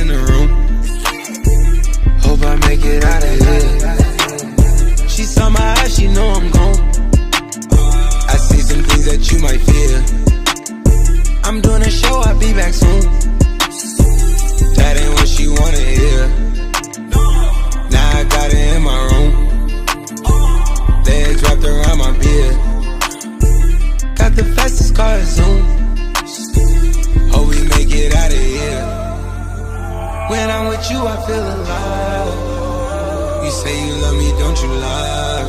in the room. Hope I make it out of here. She saw my eyes, she know I'm gone. I see some things that you might fear. I'm doing a show, I'll be back soon. That ain't what she wanna hear. Now I got it in my room. Legs wrapped around my beard. Got the fastest car Zoom. Hope we make it out of here. When I'm with you, I feel alive. You say you love me, don't you lie.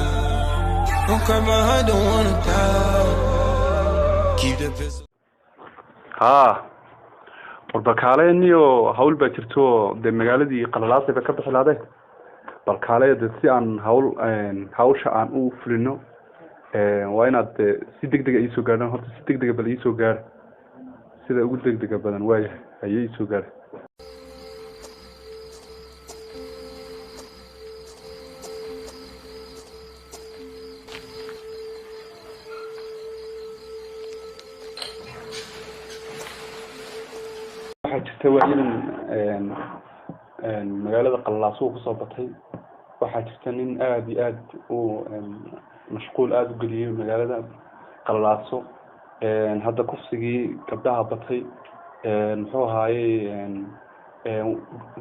Don't cry my heart, don't wanna die. Keep the pistol. والبكالينيو هول بترتو ده مجالدي قلالات بكبر حلاده بالكالية ده سيان هول شان أو فرينو وين عاد سيدك دقة يسوقنا هات سيدك دقة بل يسوقر سيدا أقول دقة بدن واي هي يسوقر تستوى مجالة قلّاصو كصوبتي waxaa jirta nin aad iyo aad u mashquul aad u geliyay magaalada qallaaso hadda kufsigii gabdhaha batay muxuu ahaayay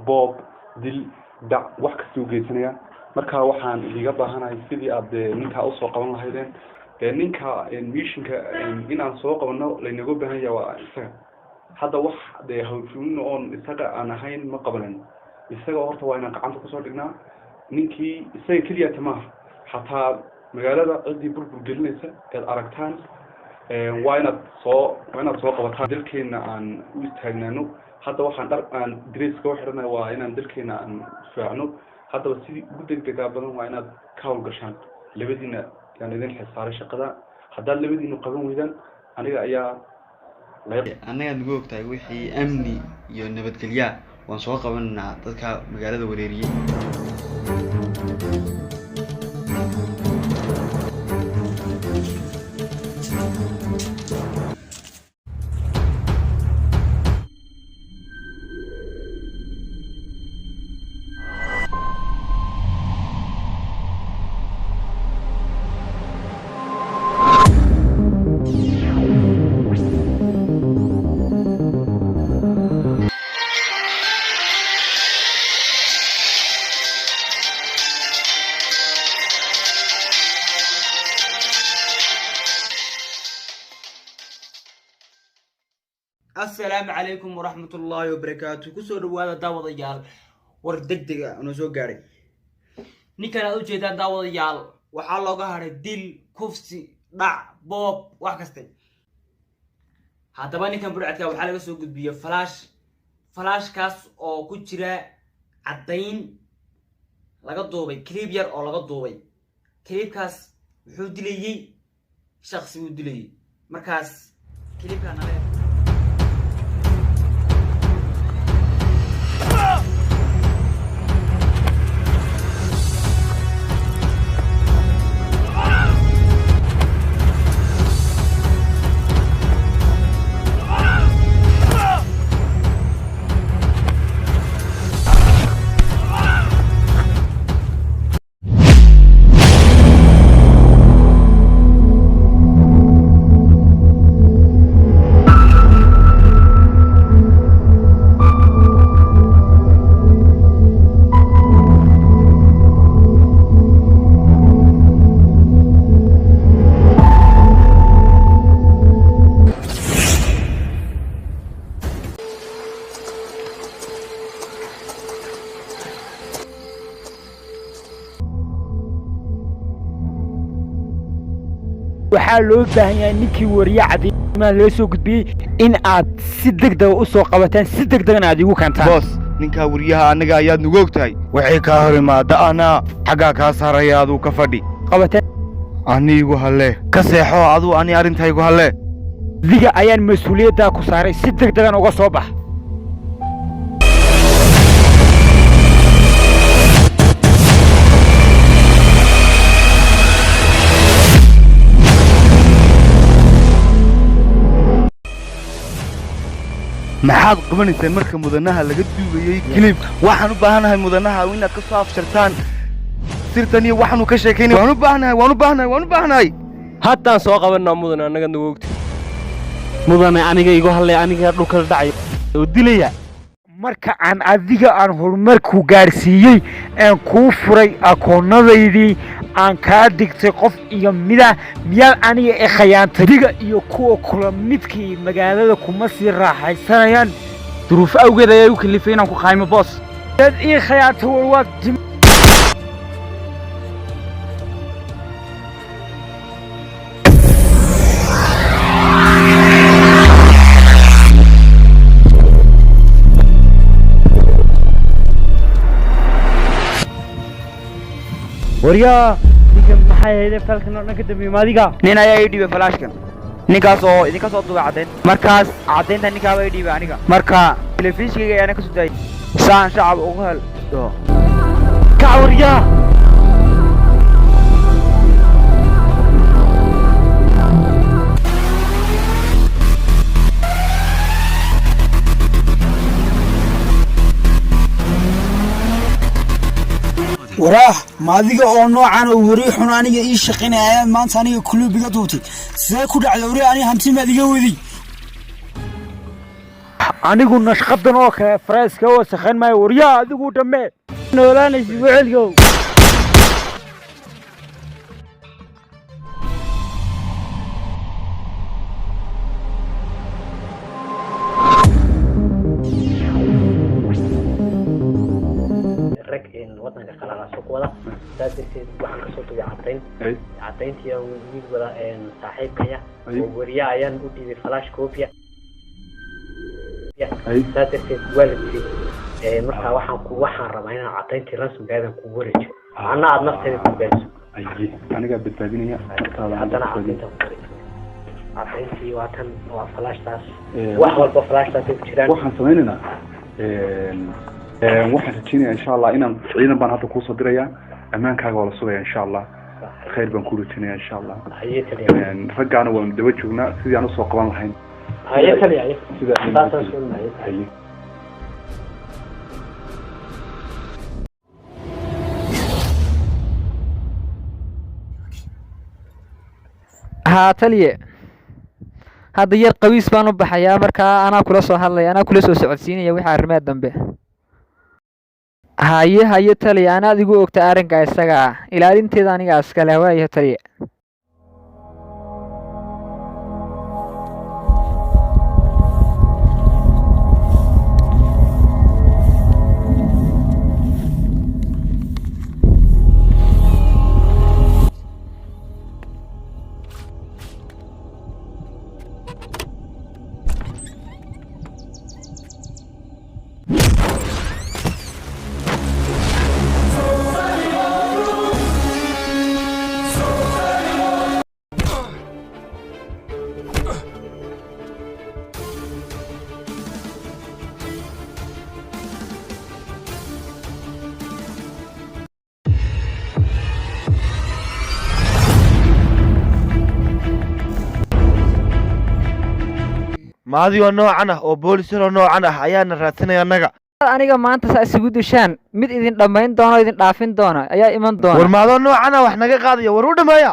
boob dil dhac wax kasta u geysanaya marka waxaan idiga baahanahay sidii aad ninka u soo qaban lahaydeen ninka missionka inaan soo qabano laynaga baahan yahay waa isaga hadda wax hawshuun oon isaga aan ahayn ma qabanan isaga horta waa inaan gacanta ku soo dhignaa ninkii isaga kaliya tamaah xataa magaalada cidii burbur gelinaysa ee aragtaan waa inaad soo qabataan dalkeena aan u istaagnaano hadda waxaan dhar aan dresska u xirnaa waa inaan dalkeena aan faacno hadda sidii ugu degdega badan waa inaad ka hawlgashaan labadiina yaan idin xisaaray shaqada haddaad labadiina qaban weydaan aniga ayaa anaga nagu ogtahay wixii amni iyo nabadgelyo waan soo qabanaa dadka magaalada wareeriyay السلام عليكم ورحمة الله وبركاته كسر هذا داود يال وردقدق أنا سو قاري نكنا أوجه داود يال وحلا قهر دل كفسي ضع بوب وحكستي هذا بني كان برعتك وحلا سو قد بيه فلاش كاس أو كتيرة عدين لقد دوبي كليبير أو لقد دوبي كليب كاس حود لي شخص حود لي مركز كليب كان عليه waxaa loo baahan yahay ninkii wariye cadiimaa loo soo gudbiyey in aad si degdeg u soo qabataan si degdegna aad igu kantaan boos ninka wariyaha anaga ayaad nagu ogtahay waxay ka hor imaada ana xagaa ka saaraya adu ka fadhi qabataan anigu halle ka seexo adu ani arintaygu halle diga ayaan mas'uuliyadda ku saaray si degdegan uga soo bax maxaad qabanaysaan marka mudanaha laga duubayay kilib waxaan u baahanahay mudanaha inaad ka soo afshartaan sirtan iyo waxaanu ka sheekaynay waan u baahanahay haddaan soo qabanaa mudane annaga nagu ogti mudane aniga igu hadlay aniga dhulka dhacay oo dilaya marka aan adiga aan horumarku gaarsiiyey aan kuu furay akoonnadaydii aan kaa digtay qof iyo miyaad aniga i khayaantay diga iyo kuwa kula midkii magaalada kuma sii raaxaysanayaan duruuf awgeed ayaa igu kalifay inaan ku qaaymo boos dad ii khayaantay warwaad waryaa ninka maxay hayday falkan oo dhan ka dambeeyay maadiga nin ayaa ii dhiibay falaashkan ninkaas oo idinka soo duubay caddayn markaas caddaynta ninkaaba ii dhiibay aniga marka telefishinkayga ayaana ka soo daayay saan shacab ugu hel kac waryaa waraah maadiga oo noocan oo wari xun aniga ii shaqeynaya maanta aniga kulubiga duutay sidee ku dhacday wari aniga hanti maadiga wadi anigu nashqadan oo kale faraaska oo saxan maayo waryaa adigu dhamme noolaanaysi wicilgow waddanka qalalaasoo ku wada saas darteed waxaan kasoo tagay caddayntii wiil wada saaxiibkaya oo wariya ayaan u dhiibay flash copia saas darteed waa la diray markaa waxaan rabaa inaan caddayntii rasmigaadan kugu wareejiyo anna aad nafteeda ku gaadso anigaa badbaadinaya haddana caddaynta ku wareejiyo caddayntii waa flashtaas wax walba flashtaas ay ku jiraan waxaan samaynaynaa waxaan rajeynayaa insha allah inaan ciidan baan hadda kuusoo dirayaa ammaankaaga waa la sugaya insha allah khayr baan ku rajeynayaa insha allah raggaana waanu daba joognaa sidii aan usoo qaban lahayn haa taliye hadda yar qabiis baan u baxayaa markaa anaa kula soo hadlaya anaa kula soo socodsiinaya wixii arrimaha dambe haye taliye anaad igu ogta arrinka isaga ah ilaalinteeda aniga iskale waayahay taliye maadigoo noocan ah oo boolisaroo noocan ah ayaana raadsanaya annaga aniga maanta saa isugu dishaan mid idin dhammayn doona oo idin dhaafin doona ayaa iman doona war maadoo noocan ah wax naga qaadaya war u dhameeya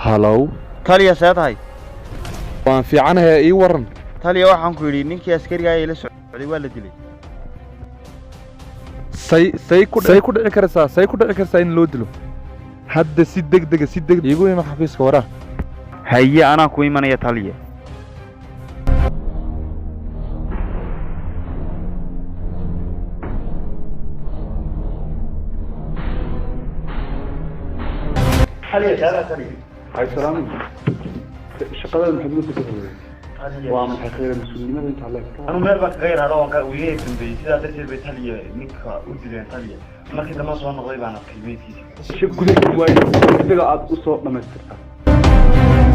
hallow taliya see tahay waan fiicanahay ii waran taliya waxaan ku yidhi ninkii askariga ila socday waa la dilay say ku dhici karaysaa in loo dilo hadda si degdega iigu ima xafiiska waraa haye anaa ku imanaya taliya salaam shaqada maxaad ku soo waa maxay khayr mas'uuliyadda inta la anu meel baa kaga yaraado waan ka wiyay dambeeyay sidaa darteed bay taliya ninka u dileen taliya markii dambe soo noqday baan arkay meydkiisa shib gudaha waayo isaga aad u soo dhamaystirtaa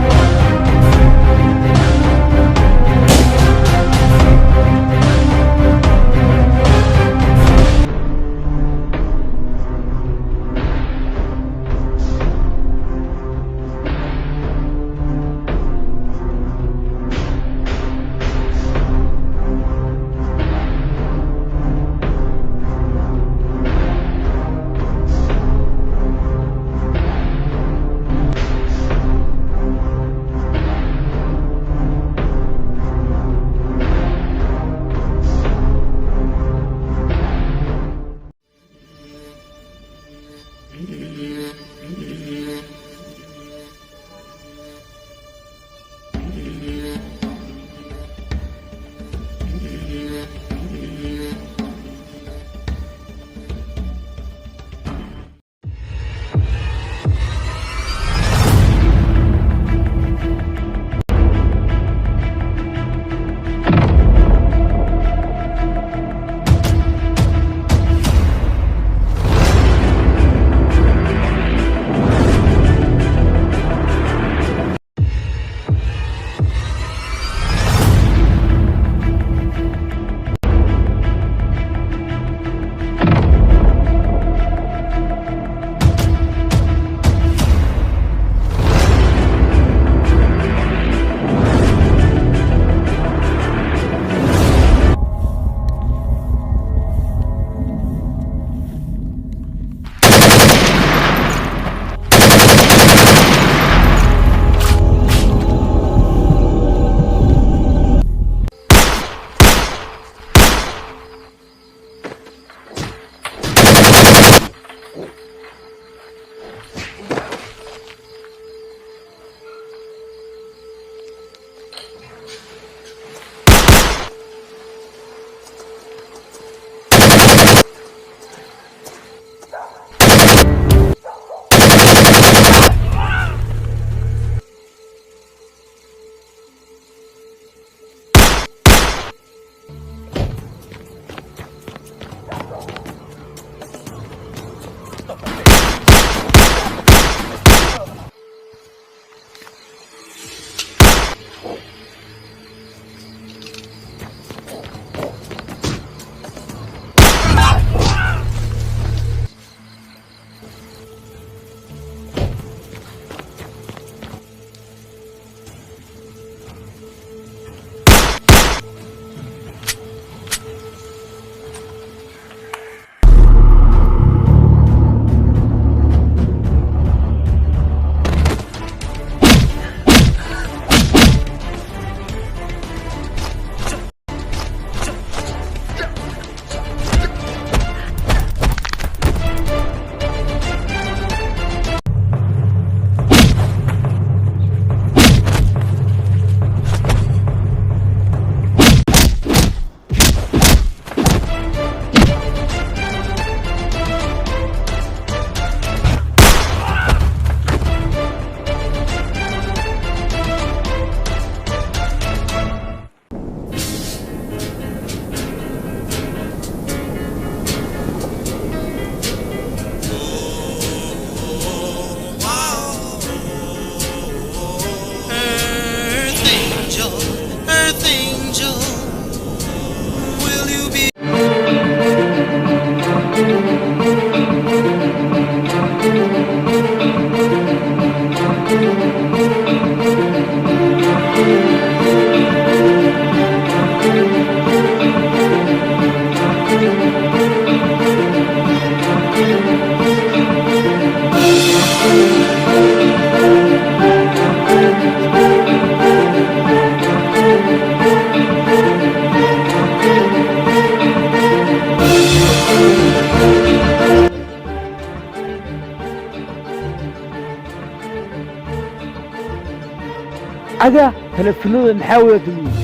aga telefoonada maxaa wada dumiyey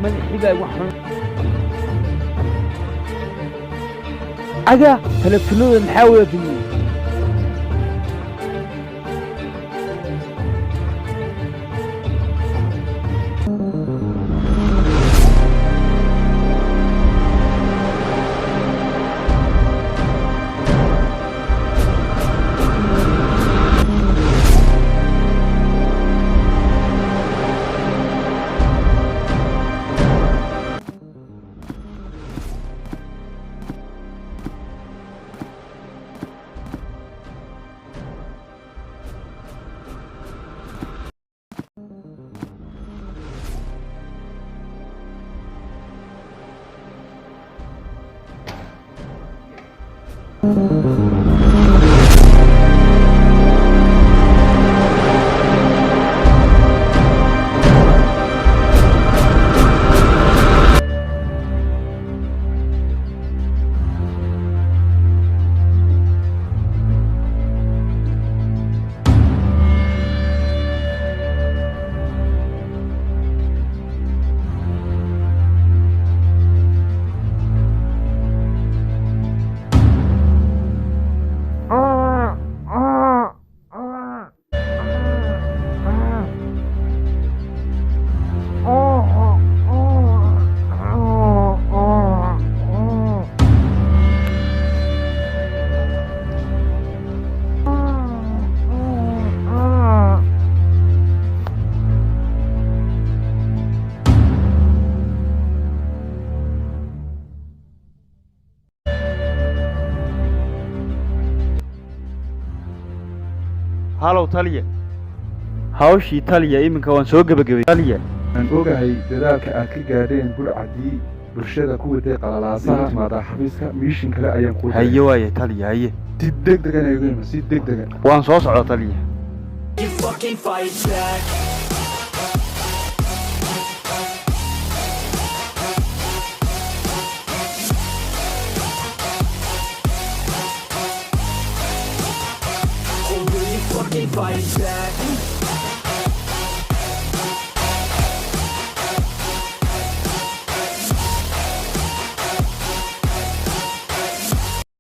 madaxii baa igu xun aga telefoonada maxaa wada dumiyey halow taliya hawshii taliya iminka waan soo gebagabay taliya aan ogahay dadaalka aad ka gaadheen bulcadii bulshada ku waday qalalaasaha maadaa xafiiska miishin kale ayaan ku haye waaye taliya haye si degdegan ay ugu si degdegan waan soo socda taliya Fight back.